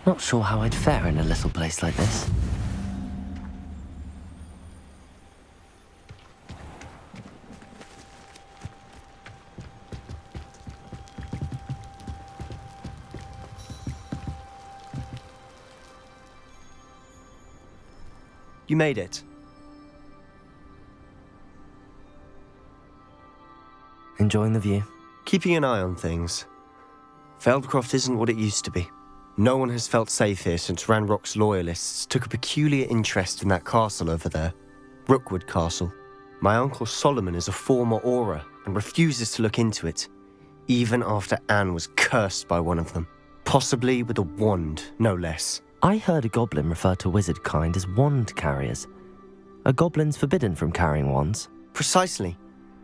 Not sure how I'd fare in a little place like this. You made it. Enjoying the view? Keeping an eye on things. Feldcroft isn't what it used to be. No one has felt safe here since Ranrock's loyalists took a peculiar interest in that castle over there. Rookwood Castle. My uncle Solomon is a former Auror and refuses to look into it, even after Anne was cursed by one of them. Possibly with a wand, no less. I heard a goblin refer to wizard kind as wand carriers. Are goblins forbidden from carrying wands? Precisely.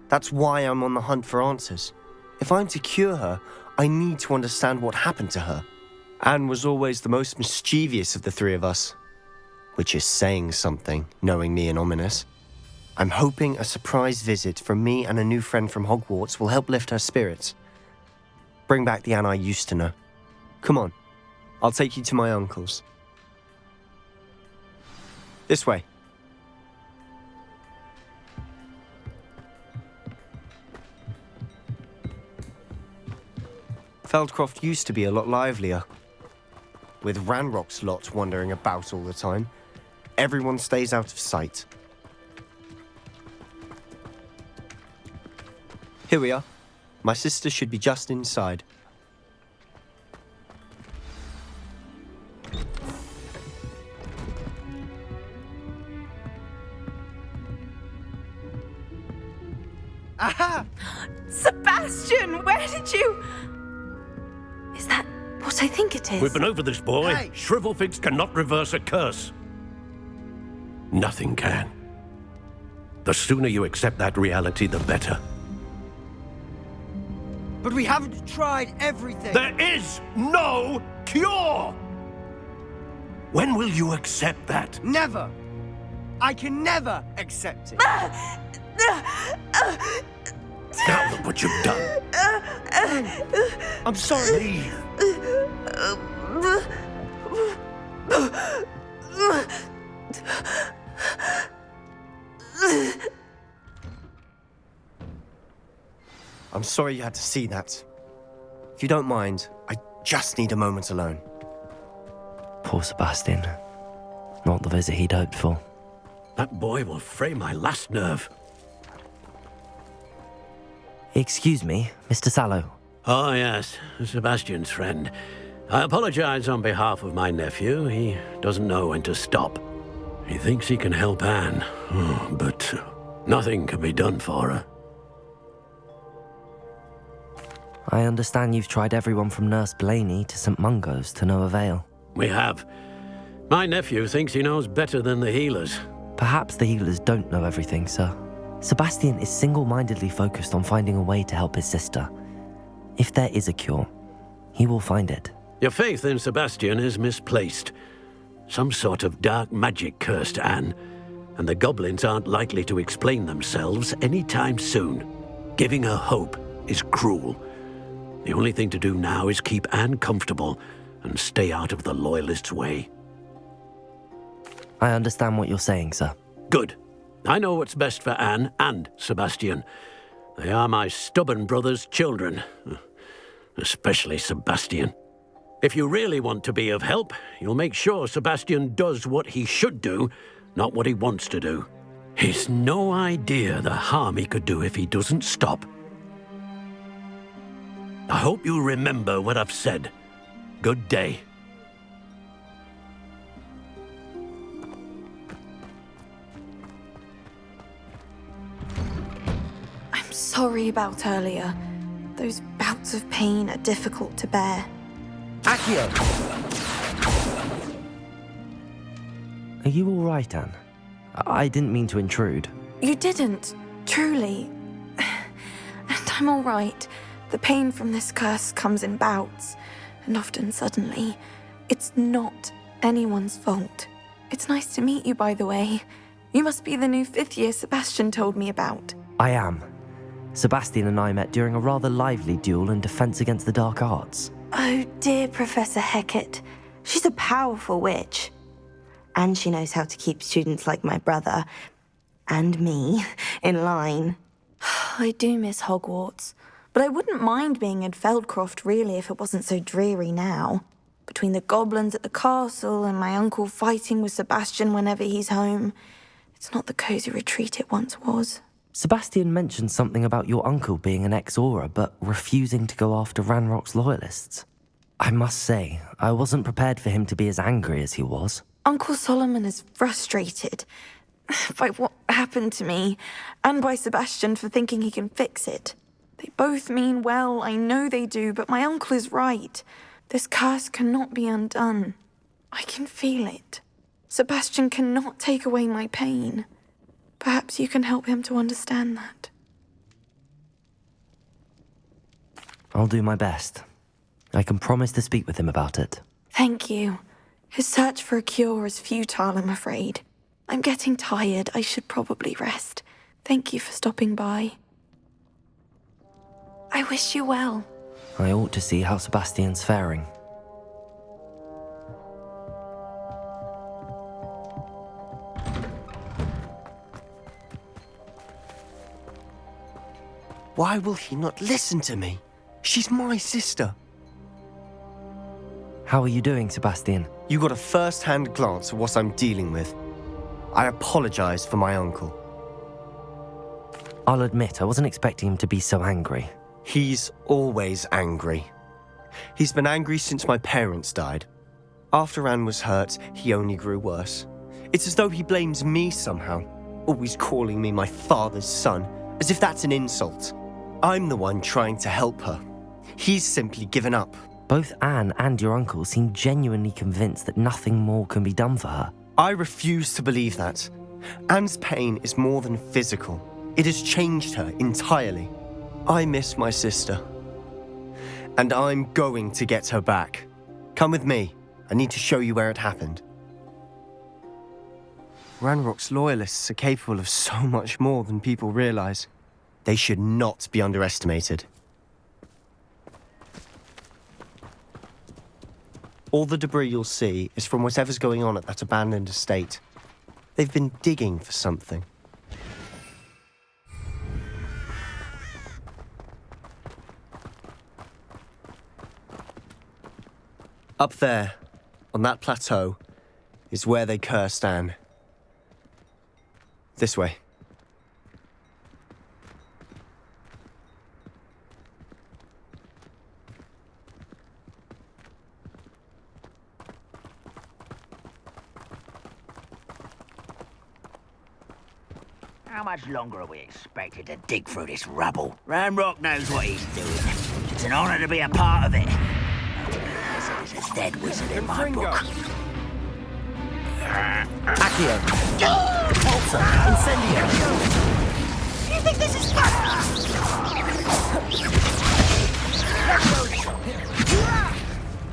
That's why I'm on the hunt for answers. If I'm to cure her, I need to understand what happened to her. Anne was always the most mischievous of the three of us. Which is saying something, knowing me and ominous. I'm hoping a surprise visit from me and a new friend from Hogwarts will help lift her spirits. Bring back the Anne I used to know. Come on, I'll take you to my uncle's. This way. Feldcroft used to be a lot livelier. With Ranrock's lot wandering about all the time, everyone stays out of sight. Here we are. My sister should be just inside. Aha! Sebastian, where did you... Is that what I think it is? We've been over this, boy. Hey. Shrivelfigs cannot reverse a curse. Nothing can. The sooner you accept that reality, the better. But we haven't tried everything. There is no cure! When will you accept that? Never. I can never accept it. Now look what you've done. I'm sorry. Leave. I'm sorry you had to see that. If you don't mind, I just need a moment alone. Poor Sebastian. Not the visit he'd hoped for. That boy will fray my last nerve. Excuse me, Mr. Sallow. Oh, yes, Sebastian's friend. I apologize on behalf of my nephew. He doesn't know when to stop. He thinks he can help Anne, but nothing can be done for her. I understand you've tried everyone from Nurse Blaney to St. Mungo's to no avail. We have. My nephew thinks he knows better than the healers. Perhaps the healers don't know everything, sir. Sebastian is single-mindedly focused on finding a way to help his sister. If there is a cure, he will find it. Your faith in Sebastian is misplaced. Some sort of dark magic cursed Anne, and the goblins aren't likely to explain themselves anytime soon. Giving her hope is cruel. The only thing to do now is keep Anne comfortable and stay out of the Loyalists' way. I understand what you're saying, sir. Good. I know what's best for Anne and Sebastian. They are my stubborn brother's children. Especially Sebastian. If you really want to be of help, you'll make sure Sebastian does what he should do, not what he wants to do. He's no idea the harm he could do if he doesn't stop. I hope you remember what I've said. Good day. I'm sorry about earlier. Those bouts of pain are difficult to bear. Accio! Are you all right, Anne? I didn't mean to intrude. You didn't, truly. And I'm all right. The pain from this curse comes in bouts, and often suddenly. It's not anyone's fault. It's nice to meet you, by the way. You must be the new fifth-year Sebastian told me about. I am. Sebastian and I met during a rather lively duel in Defense Against the Dark Arts. Oh dear, Professor Hecat. She's a powerful witch. And she knows how to keep students like my brother and me in line. I do miss Hogwarts, but I wouldn't mind being in Feldcroft really if it wasn't so dreary now. Between the goblins at the castle and my uncle fighting with Sebastian whenever he's home, it's not the cosy retreat it once was. Sebastian mentioned something about your uncle being an ex-Auror, but refusing to go after Ranrock's loyalists. I must say, I wasn't prepared for him to be as angry as he was. Uncle Solomon is frustrated by what happened to me, and by Sebastian for thinking he can fix it. They both mean well, I know they do, but my uncle is right. This curse cannot be undone. I can feel it. Sebastian cannot take away my pain. Perhaps you can help him to understand that. I'll do my best. I can promise to speak with him about it. Thank you. His search for a cure is futile, I'm afraid. I'm getting tired. I should probably rest. Thank you for stopping by. I wish you well. I ought to see how Sebastian's faring. Why will he not listen to me? She's my sister. How are you doing, Sebastian? You got a first-hand glance at what I'm dealing with. I apologize for my uncle. I'll admit, I wasn't expecting him to be so angry. He's always angry. He's been angry since my parents died. After Anne was hurt, he only grew worse. It's as though he blames me somehow, always calling me my father's son, as if that's an insult. I'm the one trying to help her. He's simply given up. Both Anne and your uncle seem genuinely convinced that nothing more can be done for her. I refuse to believe that. Anne's pain is more than physical. It has changed her entirely. I miss my sister. And I'm going to get her back. Come with me. I need to show you where it happened. Ranrock's loyalists are capable of so much more than people realize. They should not be underestimated. All the debris you'll see is from whatever's going on at that abandoned estate. They've been digging for something. Up there, on that plateau, is where they cursed Anne. This way. How much longer are we expected to dig through this rubble? Ranrock knows what he's doing. It's an honor to be a part of it. There's a dead wizard in my book. Accio! Pulsar! Incendio! You think this is fun?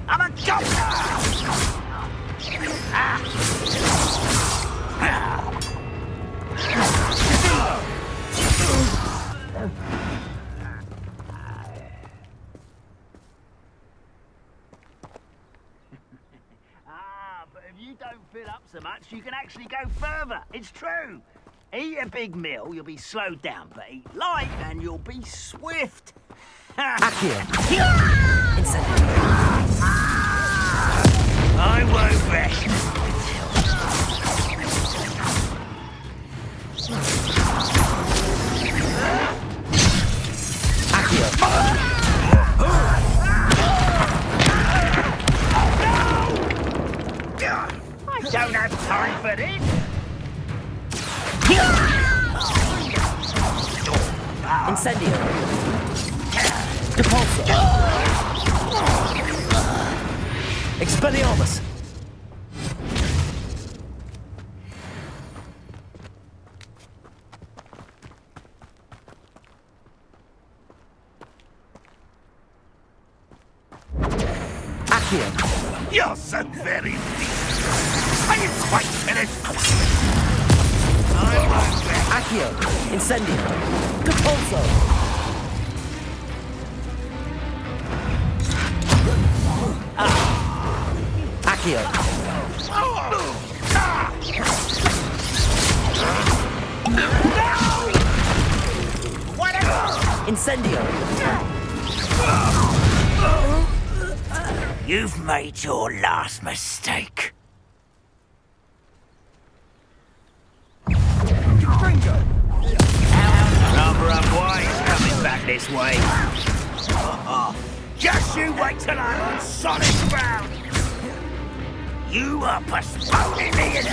I'm a ghost! But if you don't fill up so much, you can actually go further. It's true. Eat a big meal, you'll be slowed down, but eat light and you'll be swift. Accio! Incendio! I won't rest. Accio! I don't have time for this. Incendio! Depulso! Expelliarmus! Accio! You're so very weak. Are you quite finished? I won't rest. Accio! Incendio! Depulso! Accio! Accio. Incendio. You've made your last mistake. Number of boys coming back this way. Just you wait till I'm on solid ground. You are postponing me in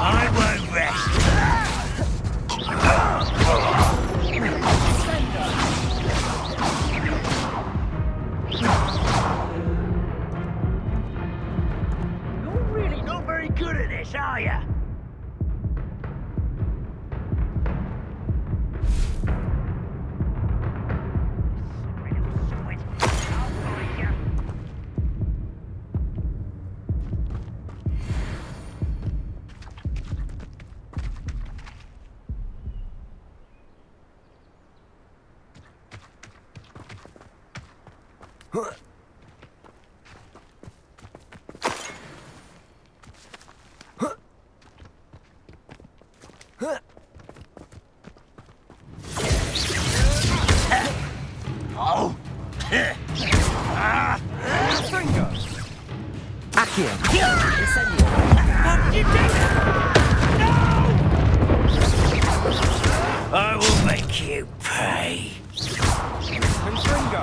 I won't rest. You're really not very good at this, are you? Oh! Accio. I will make you pay.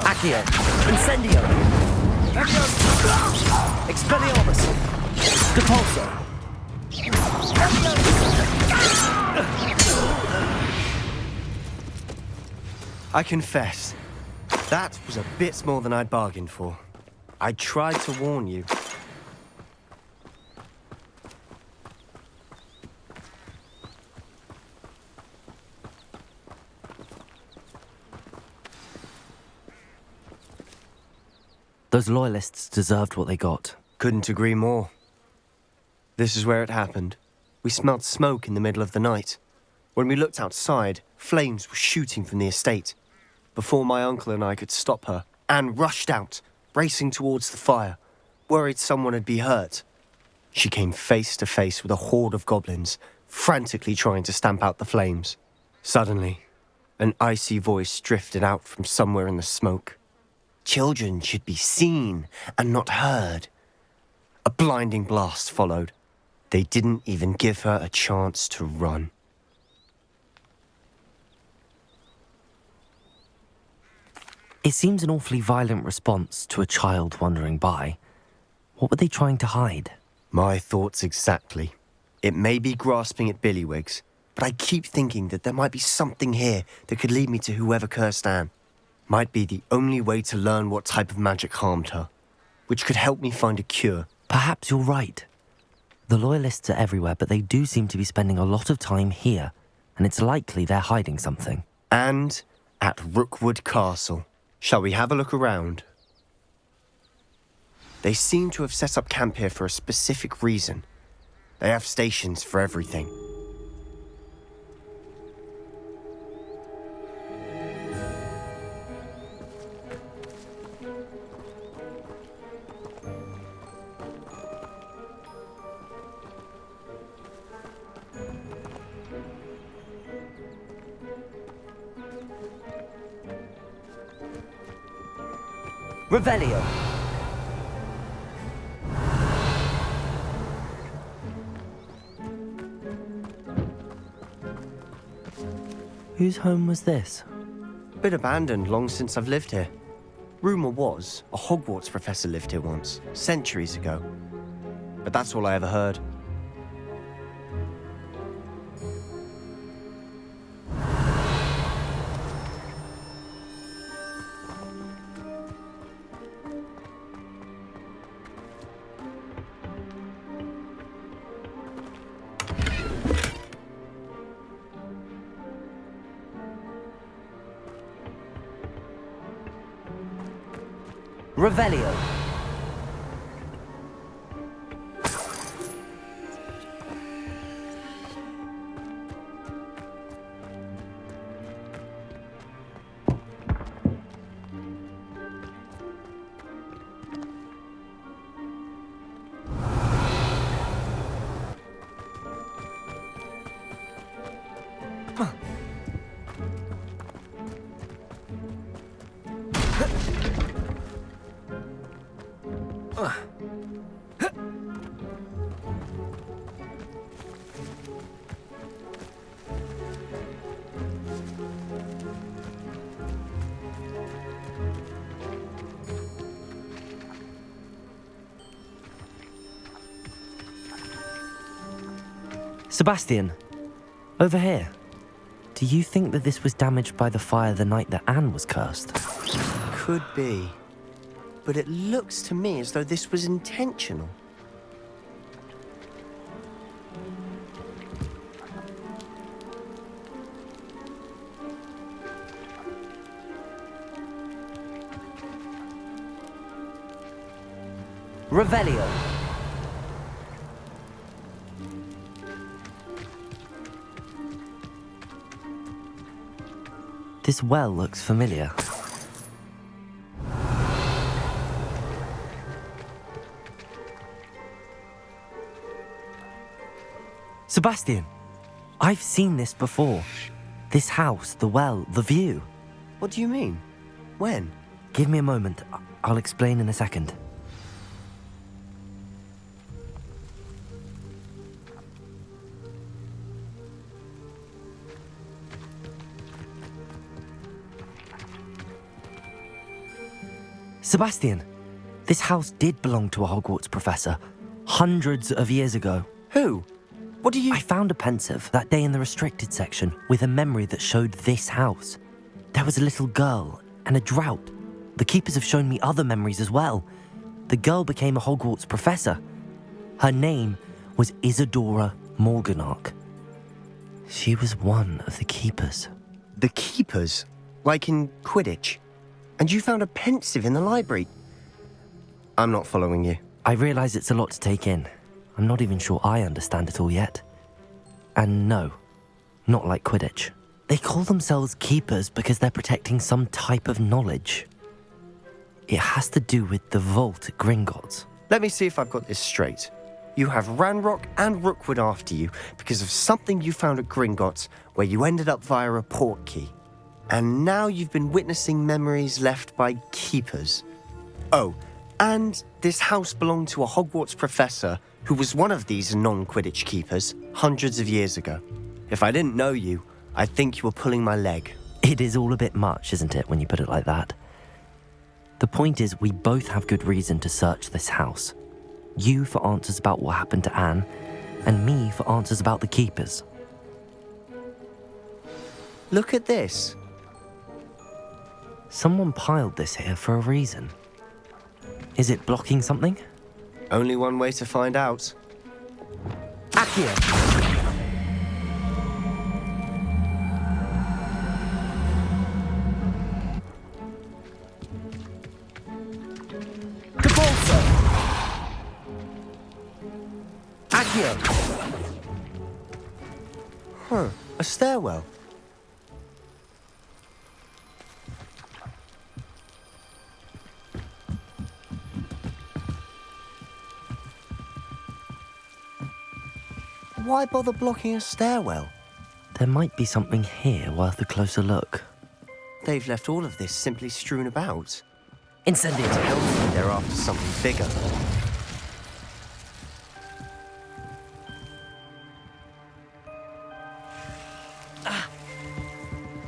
Accio. Incendio. Expelliarmus. Depulso. I confess, that was a bit more than I'd bargained for. I tried to warn you. Those loyalists deserved what they got. Couldn't agree more. This is where it happened. We smelled smoke in the middle of the night. When we looked outside, flames were shooting from the estate. Before my uncle and I could stop her, Anne rushed out, racing towards the fire, worried someone had been hurt. She came face to face with a horde of goblins, frantically trying to stamp out the flames. Suddenly, an icy voice drifted out from somewhere in the smoke. Children should be seen and not heard. A blinding blast followed. They didn't even give her a chance to run. It seems an awfully violent response to a child wandering by. What were they trying to hide? My thoughts exactly. It may be grasping at Billywigs, but I keep thinking that there might be something here that could lead me to whoever cursed Anne. Might be the only way to learn what type of magic harmed her, which could help me find a cure. Perhaps you're right. The loyalists are everywhere, but they do seem to be spending a lot of time here, and it's likely they're hiding something. And at Rookwood Castle. Shall we have a look around? They seem to have set up camp here for a specific reason. They have stations for everything. Revelio. Whose home was this? Bit abandoned long since I've lived here. Rumour was a Hogwarts professor lived here once, centuries ago. But that's all I ever heard. Revelio. Sebastian, over here. Do you think that this was damaged by the fire the night that Anne was cursed? Could be. But it looks to me as though this was intentional. Revelio. This well looks familiar. Sebastian, I've seen this before. This house, the well, the view. What do you mean? When? Give me a moment. I'll explain in a second. Sebastian, this house did belong to a Hogwarts professor, hundreds of years ago. Who? What do you... I found a pensive that day in the restricted section with a memory that showed this house. There was a little girl and a drought. The keepers have shown me other memories as well. The girl became a Hogwarts professor. Her name was Isadora Morganach. She was one of the keepers. The keepers? Like in Quidditch? And you found a pensive in the library? I'm not following you. I realise it's a lot to take in. I'm not even sure I understand it all yet. And no, not like Quidditch. They call themselves keepers because they're protecting some type of knowledge. It has to do with the vault at Gringotts. Let me see if I've got this straight. You have Ranrock and Rookwood after you because of something you found at Gringotts where you ended up via a port key. And now you've been witnessing memories left by keepers. Oh, and this house belonged to a Hogwarts professor who was one of these non-Quidditch keepers hundreds of years ago. If I didn't know you, I'd think you were pulling my leg. It is all a bit much, isn't it, when you put it like that? The point is, we both have good reason to search this house. You for answers about what happened to Anne, and me for answers about the keepers. Look at this. Someone piled this here for a reason. Is it blocking something? Only one way to find out. Accio! Capulso! Accio! Huh, a stairwell. Why bother blocking a stairwell? There might be something here worth a closer look. They've left all of this simply strewn about. Incendiary! Hopefully they're after something bigger.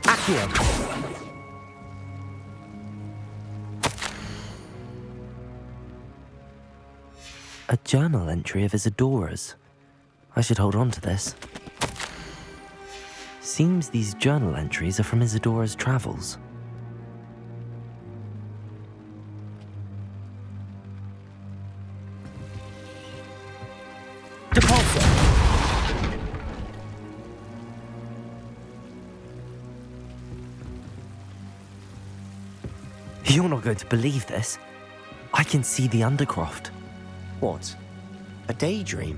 Accio! A journal entry of Isadora's. I should hold on to this. Seems these journal entries are from Isadora's travels. Depulso! You're not going to believe this. I can see the Undercroft. What? A daydream?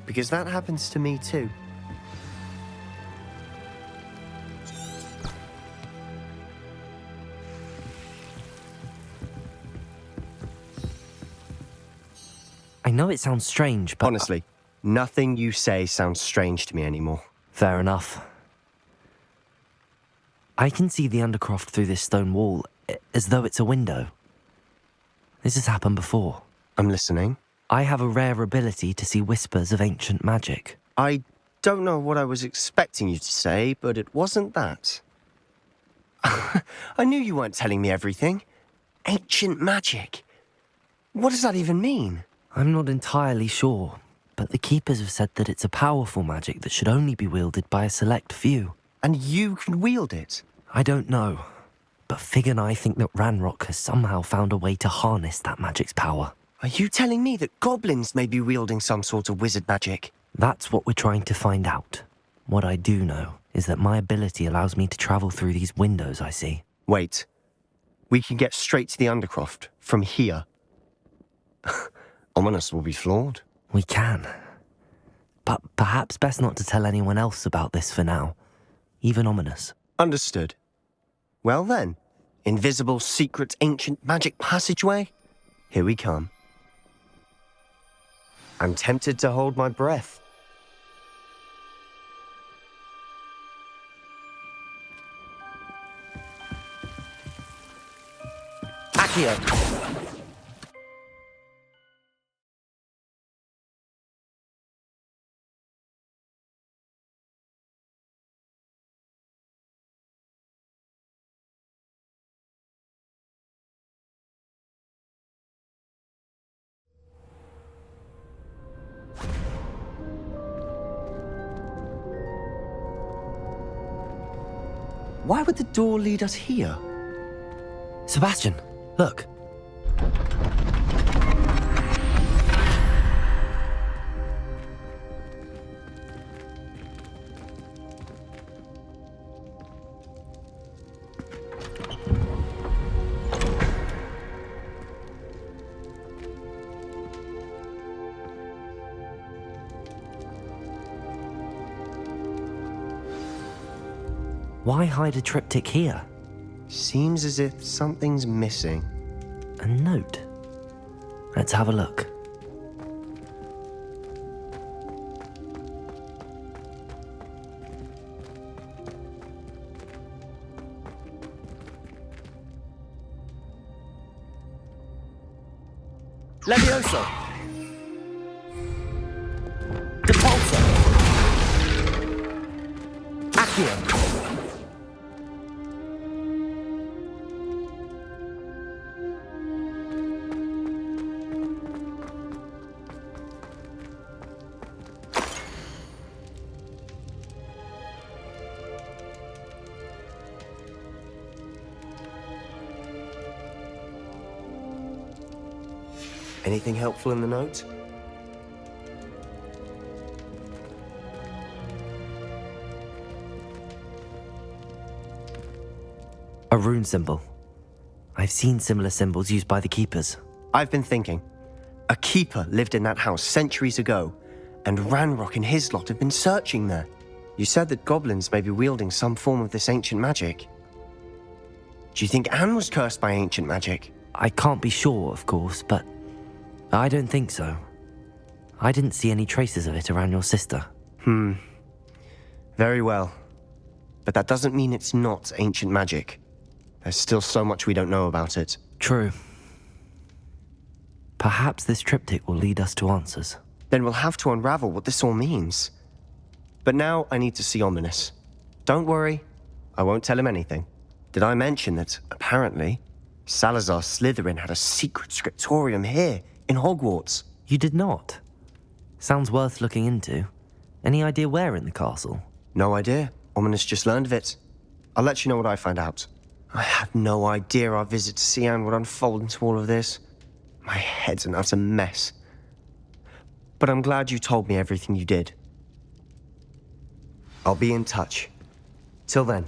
Because that happens to me too. I know it sounds strange, but... Honestly, nothing you say sounds strange to me anymore. Fair enough. I can see the Undercroft through this stone wall, as though it's a window. This has happened before. I'm listening. I have a rare ability to see whispers of ancient magic. I don't know what I was expecting you to say, but it wasn't that. I knew you weren't telling me everything. Ancient magic. What does that even mean? I'm not entirely sure, but the Keepers have said that it's a powerful magic that should only be wielded by a select few. And you can wield it? I don't know, but Fig and I think that Ranrock has somehow found a way to harness that magic's power. Are you telling me that goblins may be wielding some sort of wizard magic? That's what we're trying to find out. What I do know is that my ability allows me to travel through these windows I see. Wait. We can get straight to the Undercroft from here. Ominous will be flawed. We can. But perhaps best not to tell anyone else about this for now. Even Ominous. Understood. Well then, invisible, secret, ancient magic passageway? Here we come. I'm tempted to hold my breath. Accio! Why would the door lead us here? Sebastian, look. Why hide a triptych here? Seems as if something's missing. A note. Let's have a look. Levioso! Depulso! Accio! Anything helpful in the note? A rune symbol. I've seen similar symbols used by the Keepers. I've been thinking. A keeper lived in that house centuries ago, and Ranrock and his lot have been searching there. You said that goblins may be wielding some form of this ancient magic. Do you think Anne was cursed by ancient magic? I can't be sure, of course, but I don't think so. I didn't see any traces of it around your sister. Very well. But that doesn't mean it's not ancient magic. There's still so much we don't know about it. True. Perhaps this triptych will lead us to answers. Then we'll have to unravel what this all means. But now I need to see Ominous. Don't worry, I won't tell him anything. Did I mention that, apparently, Salazar Slytherin had a secret scriptorium here in Hogwarts? You did not? Sounds worth looking into. Any idea where in the castle? No idea. Ominous just learned of it. I'll let you know what I find out. I had no idea our visit to Cian would unfold into all of this. My head's an utter mess. But I'm glad you told me everything you did. I'll be in touch. Till then.